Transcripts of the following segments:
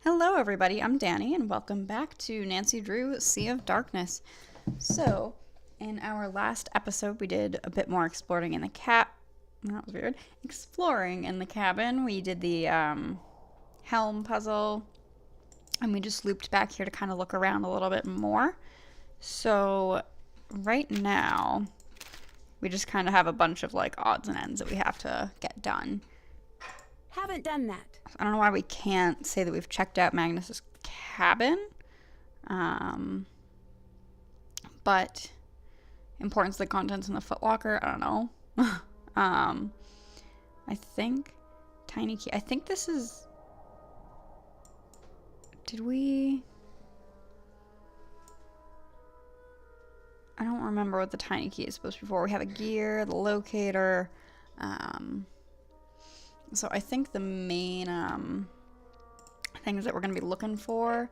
Hello, everybody. I'm Danny, and welcome back to Nancy Drew Sea of Darkness. So, in our last episode, we did a bit more exploring in the That was weird. Exploring in the cabin. We did the helm puzzle, and we just looped back here to kind of look around a little bit more. So, right now, we just kind of have a bunch of like odds and ends that we have to get done. Haven't done that. I don't know why we can't say that we've checked out Magnus's cabin. But importance of the contents in the footlocker, I don't know. I think tiny key. I think this is. Did we? I don't remember what the tiny key is supposed to be for. We have a gear, the locator. So I think the main things that we're going to be looking for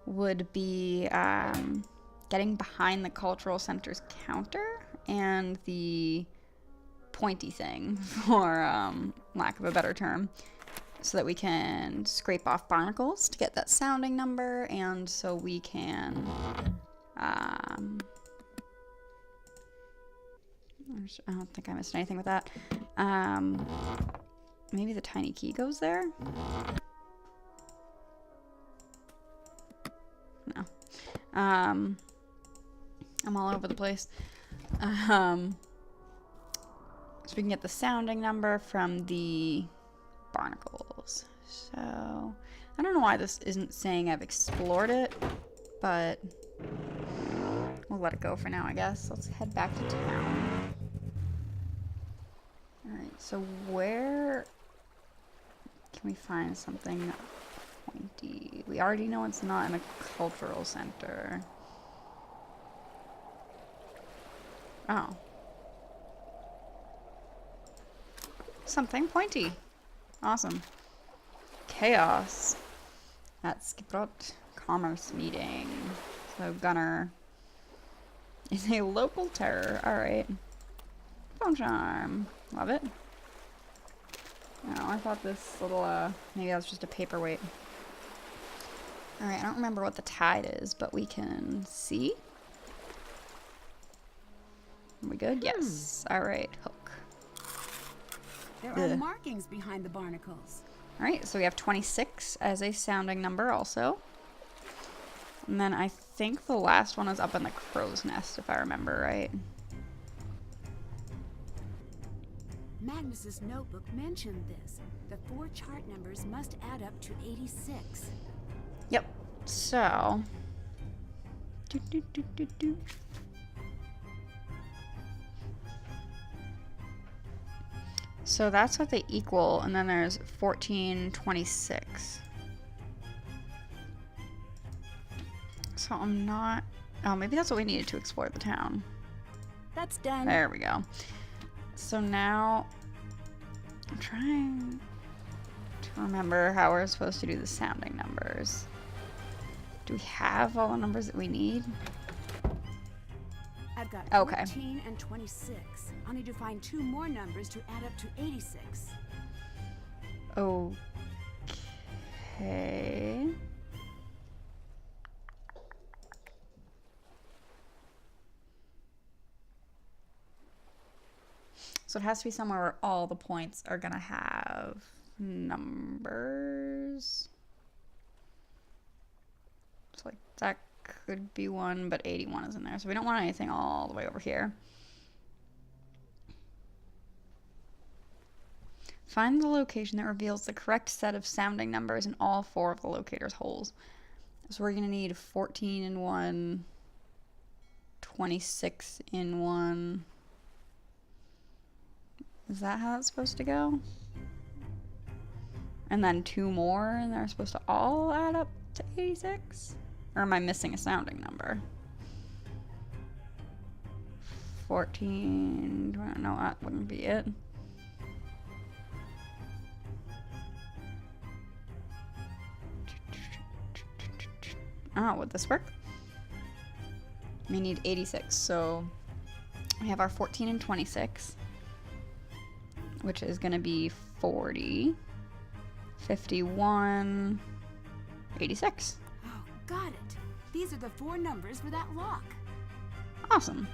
would be getting behind the cultural center's counter and the pointy thing, for lack of a better term, so that we can scrape off barnacles to get that sounding number, and so we can I don't think I missed anything with that. Maybe the tiny key goes there? No. I'm all over the place. So we can get the sounding number from the barnacles. So, I don't know why this isn't saying I've explored it, but we'll let it go for now, I guess. Let's head back to town. Alright, so where can we find something pointy? We already know it's not in a cultural center. Oh. Something pointy. Awesome. Chaos at Skiprot Commerce Meeting. So Gunner is a local terror. Alright. Phone charm. Love it. Oh, I thought this little, maybe that was just a paperweight. Alright, I don't remember what the tide is, but we can see. Are we good? Yes. Alright, hook. There are markings behind the barnacles. Alright, so we have 26 as a sounding number also. And then I think the last one is up in the crow's nest, if I remember right. Magnus's notebook mentioned this. The 4 chart numbers must add up to 86. Yep. So. So that's what they equal, and then there's 1426. So I'm not. Oh, maybe that's what we needed to explore the town. That's done. There we go. So now I'm trying to remember how we're supposed to do the sounding numbers. Do we have all the numbers that we need? I've got Okay. 14 and 26. I'll need to find 2 more numbers to add up to 86. Okay. So it has to be somewhere where all the points are gonna have numbers. So like that could be one, but 81 is in there. So we don't want anything all the way over here. Find the location that reveals the correct set of sounding numbers in all 4 of the locator's holes. So we're gonna need 14 in one, 26 in one. Is that how it's supposed to go? And then 2 more, and they're supposed to all add up to 86? Or am I missing a sounding number? 14, no, that wouldn't be it. Oh, would this work? We need 86, so we have our 14 and 26. Which is going to be 40, 51, 86. Oh, got it. These are the 4 numbers for that lock. Awesome.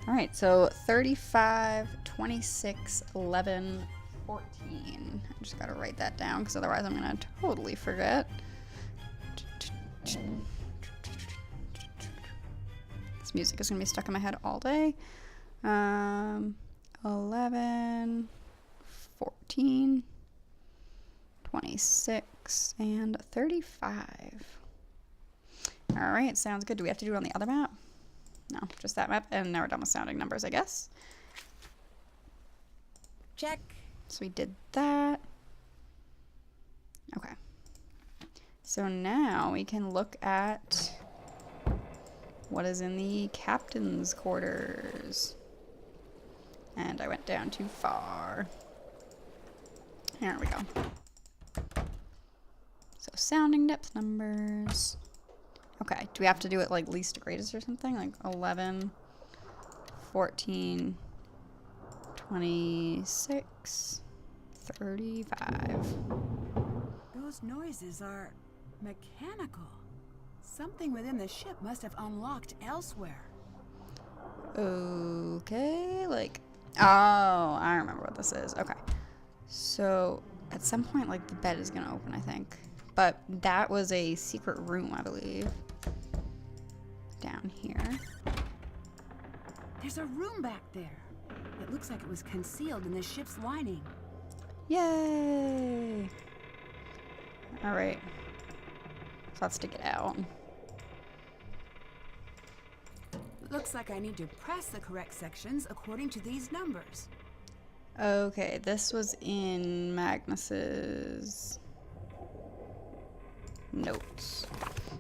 All right, so 35, 26, 11, 14. I just gotta write that down because otherwise I'm gonna totally forget. This music is gonna be stuck in my head all day. 11, 14, 26, and 35. All right, sounds good. Do we have to do it on the other map? No, just that map, and now we're done with sounding numbers, I guess. Check. So we did that. Okay. So now we can look at what is in the captain's quarters. And I went down too far. There we go. So sounding depth numbers. Okay, do we have to do it like least to greatest or something? Like 11, 14, 26, 35. Those noises are mechanical. Something within the ship must have unlocked elsewhere. Okay, like, oh, I remember what this is. Okay. So at some point, like, the bed is gonna open, I think. But that was a secret room, I believe. Down here. There's a room back there. It looks like it was concealed in the ship's lining. Yay! Alright. So let's dig it out. Looks like I need to press the correct sections according to these numbers. Okay, this was in Magnus's notes.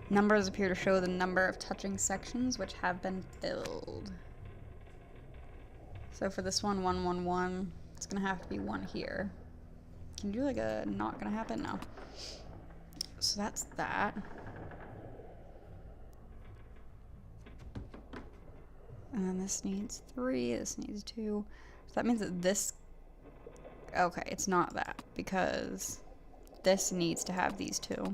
Numbers appear to show the number of touching sections which have been filled. So for this one, 111, it's gonna have to be 1 here. Can you do like a not gonna happen? No. So that's that. And then this needs 3, this needs 2. So that means that this, okay, it's not that because this needs to have these 2.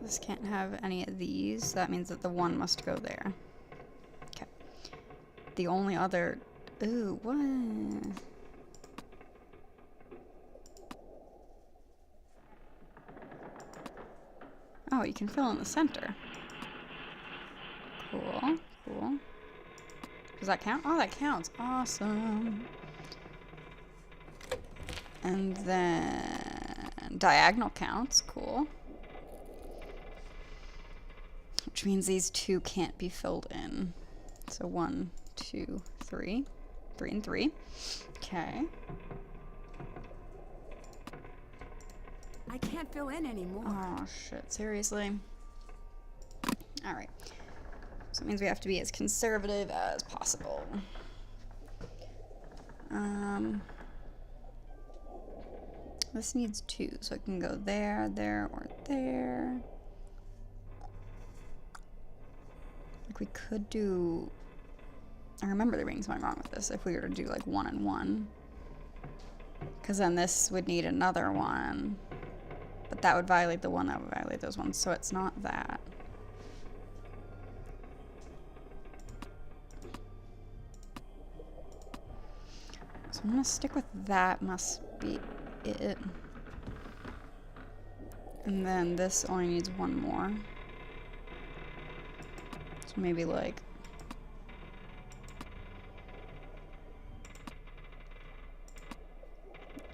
This can't have any of these. So that means that the 1 must go there. Okay. The only other, ooh, what? Oh, you can fill in the center. Cool, cool. Does that count? Oh, that counts. Awesome. And then diagonal counts. Cool. Which means these 2 can't be filled in. So 1, 2, 3. 3 and 3. Okay. I can't fill in anymore. Oh, shit. Seriously? Alright. So it means we have to be as conservative as possible. This needs 2, so it can go there, there, or there. Like we could do... I remember there being something wrong with this if we were to do like 1 and 1. Because then this would need another one. But that would violate the one, that would violate those ones, so it's not that. So I'm gonna stick with that, must be it. And then this only needs 1 more. So maybe like...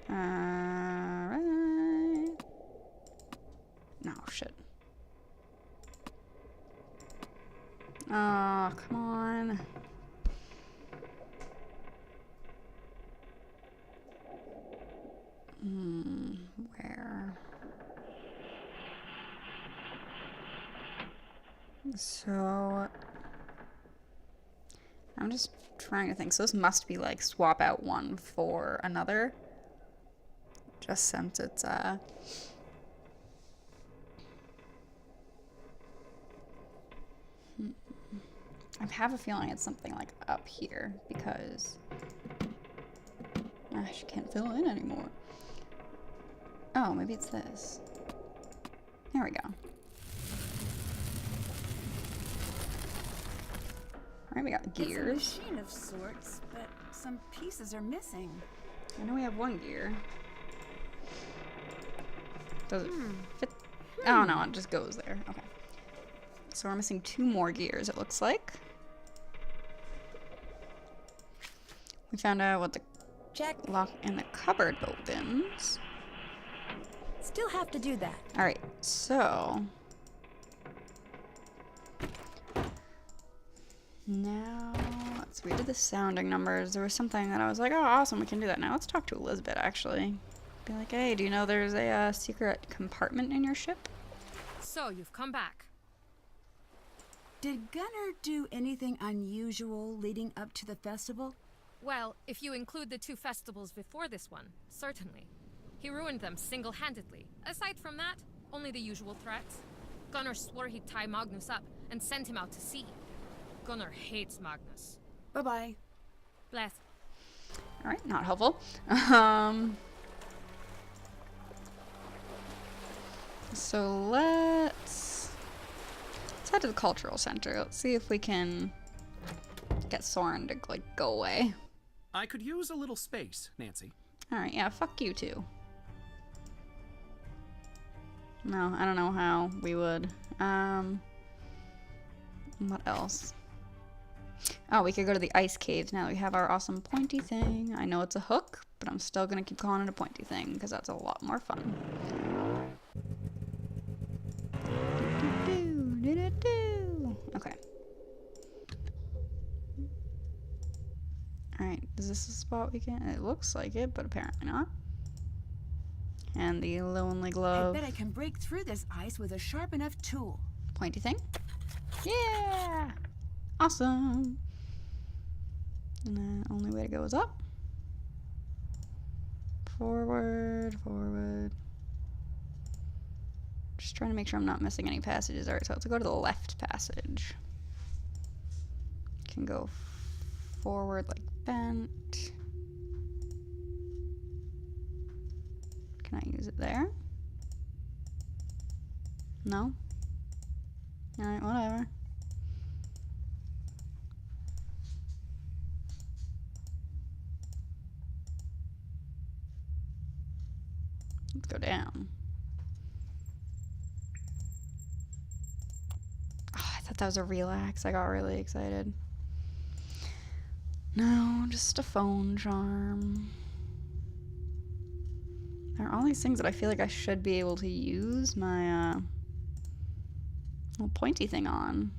Alright. No, shit. Oh, come on. Where? So... I'm just trying to think. So this must be like swap out 1 for another. Just since it's I have a feeling it's something like up here because she can't fill in anymore. Oh, maybe it's this. There we go. Alright, we got gears. It's a machine of sorts, but some pieces are missing. I know we have one gear. Does it fit? Oh no, it just goes there. Okay. So we're missing 2 more gears, it looks like. We found out what the Check. lock in the cupboard opens. Still have to do that. Alright, so now we did the sounding numbers. There was something that I was like, oh awesome, we can do that. Now let's talk to Elizabeth actually. Be like, hey, do you know there's a secret compartment in your ship? So, you've come back. Did Gunnar do anything unusual leading up to the festival? Well, if you include the 2 festivals before this one, certainly. He ruined them single-handedly. Aside from that, only the usual threats. Gunnar swore he'd tie Magnus up and send him out to sea. Gunnar hates Magnus. Bye-bye. Bless. Alright, not helpful. So let's head to the cultural center. Let's see if we can get Soren to like go away. I could use a little space, Nancy. Alright, yeah, fuck you too. No, I don't know how we would. What else? Oh, we could go to the ice caves now that we have our awesome pointy thing. I know it's a hook, but I'm still gonna keep calling it a pointy thing because that's a lot more fun. Okay. Alright, is this a spot we can? It looks like it, but apparently not. And the lonely glove. I bet I can break through this ice with a sharp enough tool. Pointy thing. Yeah! Awesome! And the only way to go is up. Forward, forward. Just trying to make sure I'm not missing any passages. Alright, so let's go to the left passage. Can go forward like bent. Can I use it there? No? Alright, whatever. Let's go down. Oh, I thought that was a relax. I got really excited. No, just a phone charm. There are all these things that I feel like I should be able to use my little pointy thing on.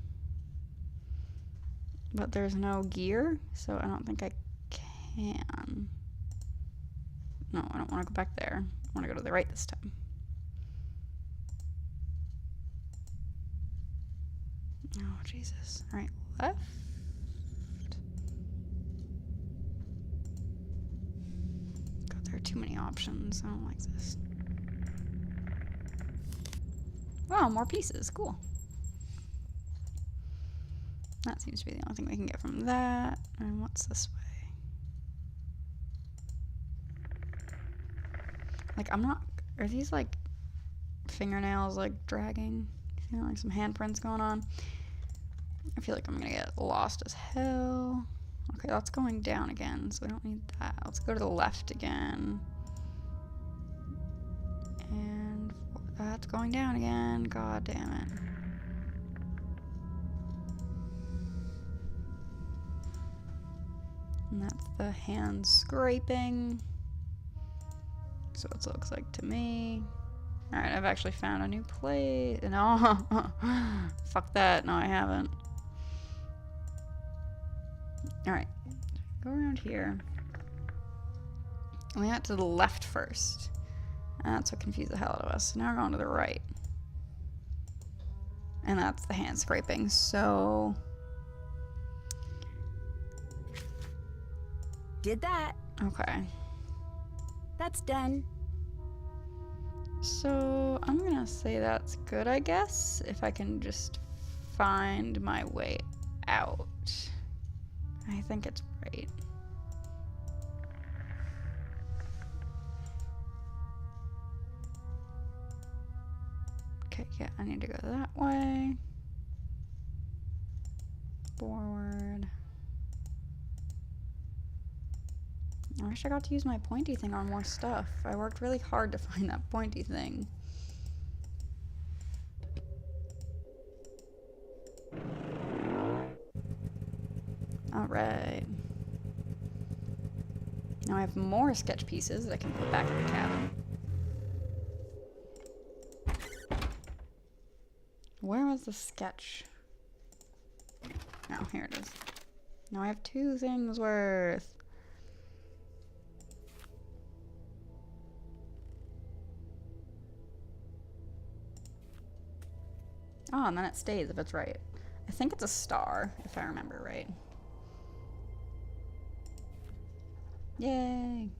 But there's no gear, so I don't think I can. No, I don't want to go back there. I want to go to the right this time. Oh, Jesus. All right, left. God, there are too many options. I don't like this. Wow, more pieces. Cool. That seems to be the only thing we can get from that. And what's this way? Like, I'm not... Are these, like, fingernails, like, dragging? You know, like some handprints going on? I feel like I'm gonna get lost as hell. Okay, that's going down again, so we don't need that. Let's go to the left again. And that's going down again. God damn it. And that's the hand scraping. So it looks like to me. Alright, I've actually found a new place. No, fuck that. No, I haven't. Alright, go around here. We went to the left first. That's what confused the hell out of us. Now we're going to the right. And that's the hand scraping, so... Did that. Okay. That's done. So, I'm gonna say that's good, I guess, if I can just find my way out. I think it's right. Okay, yeah, I need to go that way. Forward. I wish I got to use my pointy thing on more stuff. I worked really hard to find that pointy thing. Alright. Now I have more sketch pieces that I can put back in the cabin. Where was the sketch? Oh, here it is. Now I have 2 things worth. Oh, and then it stays if it's right. I think it's a star, if I remember right. Yay!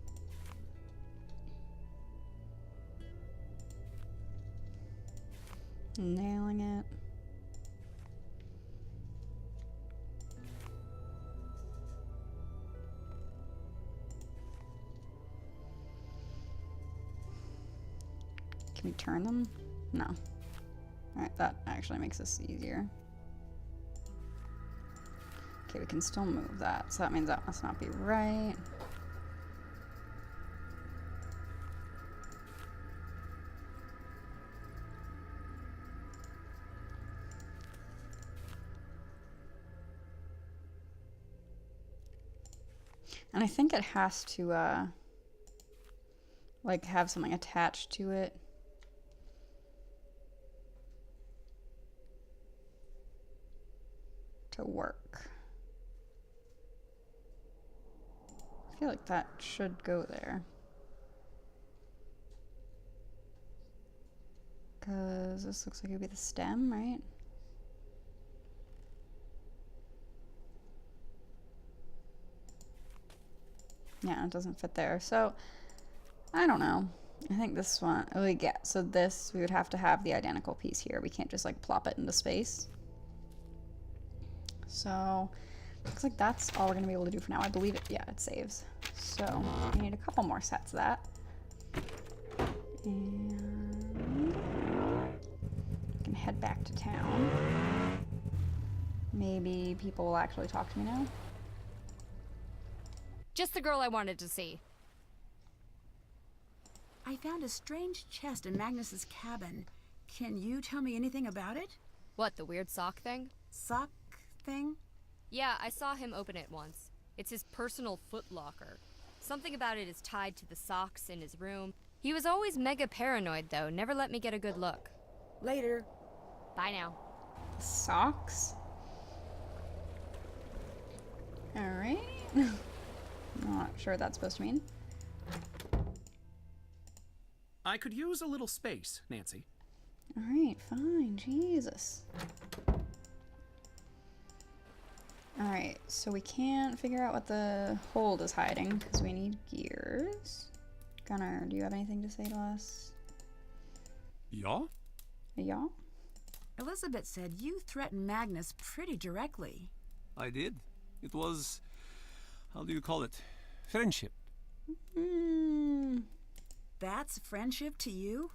Nailing it. Can we turn them? No. Alright, that actually makes this easier. Okay, we can still move that, so that means that must not be right. And I think it has to, like, have something attached to it. To work. I feel like that should go there. Because this looks like it would be the stem, right? Yeah, it doesn't fit there. So, I don't know. I think this one, oh, yeah, so this, we would have to have the identical piece here. We can't just, like, plop it into space. So, looks like that's all we're going to be able to do for now. I believe it, yeah, it saves. So, we need a couple more sets of that. And we can head back to town. Maybe people will actually talk to me now. Just the girl I wanted to see. I found a strange chest in Magnus's cabin. Can you tell me anything about it? What, the weird sock thing? Sock thing? Yeah, I saw him open it once. It's his personal foot locker. Something about it is tied to the socks in his room. He was always mega paranoid, though. Never let me get a good look. Later. Bye now. Socks? Alright. Not sure what that's supposed to mean. I could use a little space, Nancy. Alright, fine. Jesus. Alright, so we can't figure out what the hold is hiding because we need gears. Gunnar, do you have anything to say to us? Ja? Yeah? Elizabeth said you threatened Magnus pretty directly. I did. It was, how do you call it? Friendship. That's friendship to you?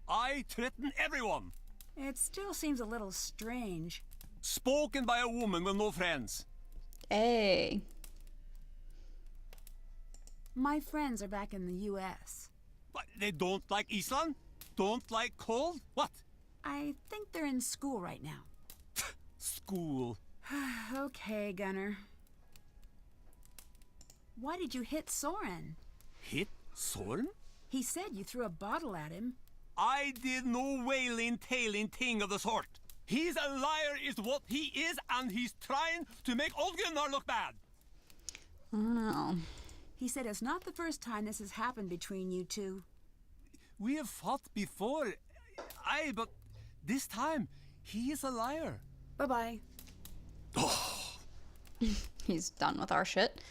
I threaten everyone. It still seems a little strange. Spoken by a woman with no friends. Hey. My friends are back in the U.S. What, they don't like Iceland? Don't like cold? What? I think they're in school right now. School. Okay, Gunnar. Why did you hit Soren? Hit Soren? He said you threw a bottle at him. I did no wailing, tailing thing of the sort. He's a liar is what he is, and he's trying to make old Gunnar look bad. I don't know. He said it's not the first time this has happened between you two. We have fought before. But this time, he is a liar. Bye-bye. He's done with our shit.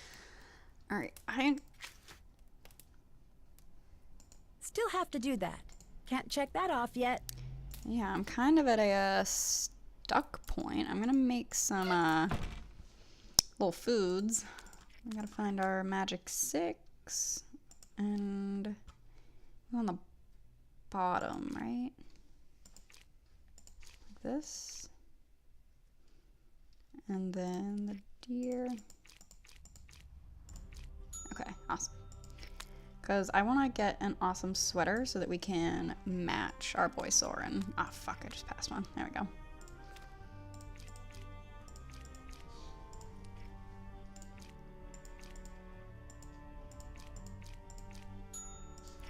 Alright, I Still have to do that. Can't check that off yet. yeah, I'm kind of at a stuck point. I'm gonna make some little foods. We gotta find our magic 6 and on the bottom, right? this. And then the deer. Okay, awesome. Because I want to get an awesome sweater so that we can match our boy Soren. Ah, fuck, I just passed one. There we go.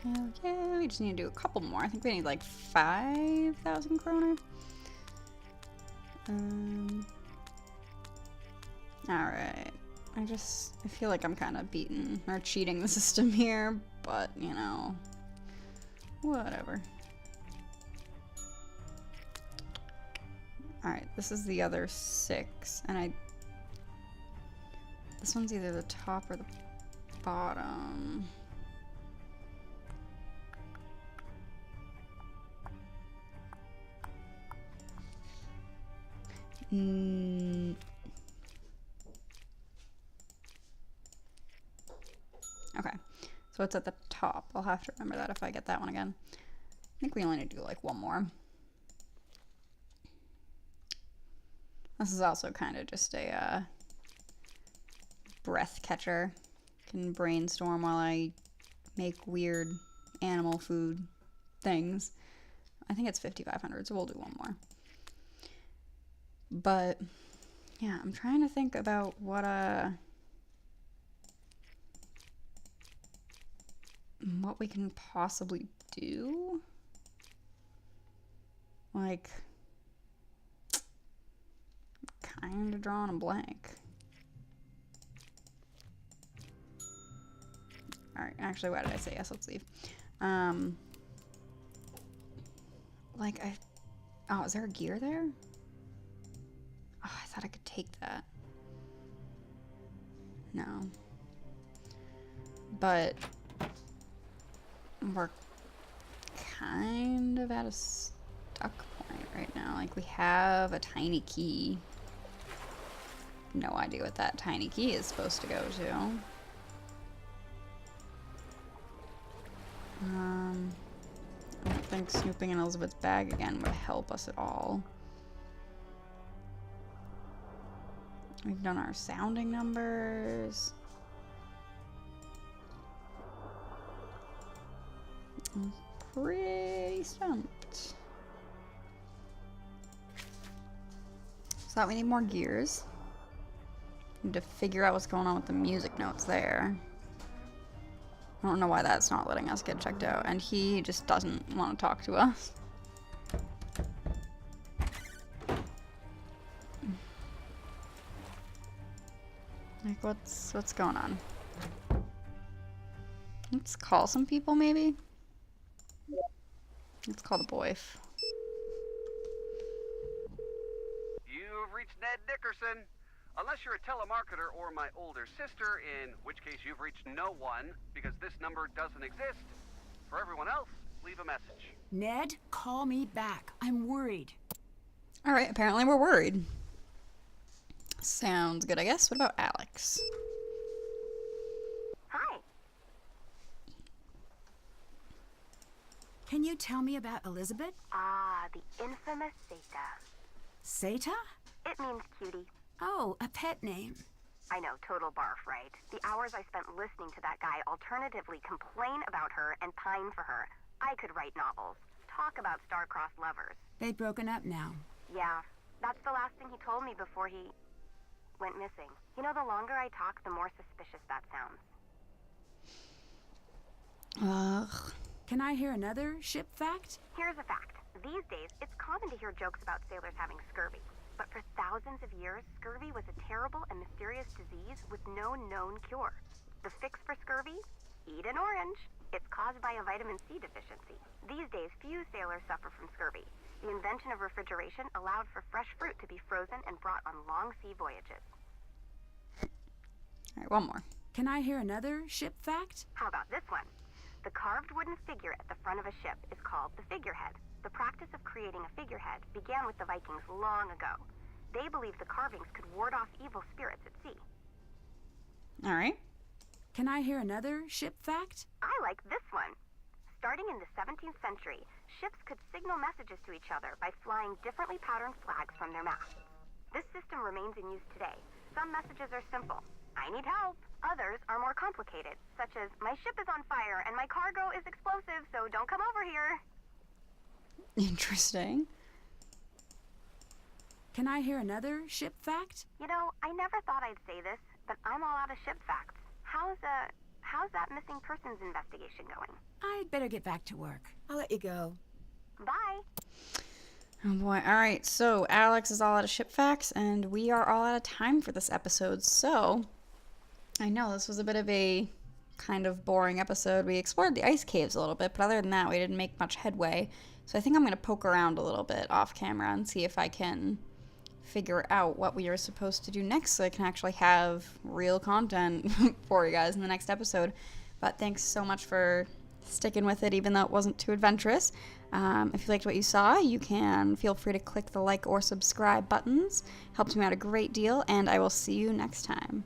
Hell yeah, we just need to do a couple more. I think we need like 5,000 kroner. Alright. I feel like I'm kind of beating or cheating the system here, but you know, whatever. Alright, this is the other 6, and this one's either the top or the bottom. Okay, so it's at the top. I'll have to remember that if I get that one again. I think we only need to do like one more. This is also kind of just a breath catcher. Can brainstorm while I make weird animal food things. I think it's 5,500, so we'll do one more. But yeah, I'm trying to think about what we can possibly do. Like, I'm kind of drawing a blank. Alright, actually, why did I say yes? Let's leave. Like, oh, is there a gear there? Oh, I thought I could take that. No. But we're kind of at a stuck point right now. Like, we have a tiny key. No idea what that tiny key is supposed to go to. I don't think snooping in Elizabeth's bag again would help us at all. We've done our sounding numbers. I'm pretty stumped. So that we need more gears. Need to figure out what's going on with the music notes there. I don't know why that's not letting us get checked out, and he just doesn't want to talk to us. Like, what's going on? Let's call some people, maybe? Let's call the boyf. You've reached Ned Dickerson. Unless you're a telemarketer or my older sister, in which case you've reached no one, because this number doesn't exist. For everyone else, leave a message. Ned, call me back. I'm worried. Alright, apparently we're worried. Sounds good, I guess. What about Alex? Hi. Can you tell me about Elizabeth? Ah, the infamous Seta. Seta? It means cutie. Oh, a pet name. I know, total barf, right? The hours I spent listening to that guy alternatively complain about her and pine for her. I could write novels. Talk about star-crossed lovers. They'd broken up now. Yeah, that's the last thing he told me before he went missing. You know, the longer I talk, the more suspicious that sounds. Ugh. Can I hear another ship fact? Here's a fact. These days, it's common to hear jokes about sailors having scurvy. But for thousands of years, scurvy was a terrible and mysterious disease with no known cure. The fix for scurvy? Eat an orange. It's caused by a vitamin C deficiency. These days, few sailors suffer from scurvy. The invention of refrigeration allowed for fresh fruit to be frozen and brought on long sea voyages. Alright, one more. Can I hear another ship fact? How about this one? The carved wooden figure at the front of a ship is called the figurehead. The practice of creating a figurehead began with the Vikings long ago. They believed the carvings could ward off evil spirits at sea. Alright. Can I hear another ship fact? I like this one. Starting in the 17th century, ships could signal messages to each other by flying differently patterned flags from their masts. This system remains in use today. Some messages are simple. I need help. Others are more complicated, such as, my ship is on fire and my cargo is explosive, so don't come over here. Interesting. Can I hear another ship fact? You know, I never thought I'd say this, but I'm all out of ship facts. How's that missing persons investigation going? I'd better get back to work. I'll let you go. Bye. Oh boy. All right. So Alex is all out of ship facts, and we are all out of time for this episode. So I know this was a bit of a kind of boring episode. We explored the ice caves a little bit, but other than that, we didn't make much headway. So I think I'm going to poke around a little bit off camera and see if I can figure out what we are supposed to do next so I can actually have real content for you guys in the next episode. But thanks so much for sticking with it, even though it wasn't too adventurous. If you liked what you saw, you can feel free to click the like or subscribe buttons. Helps me out a great deal, and I will see you next time.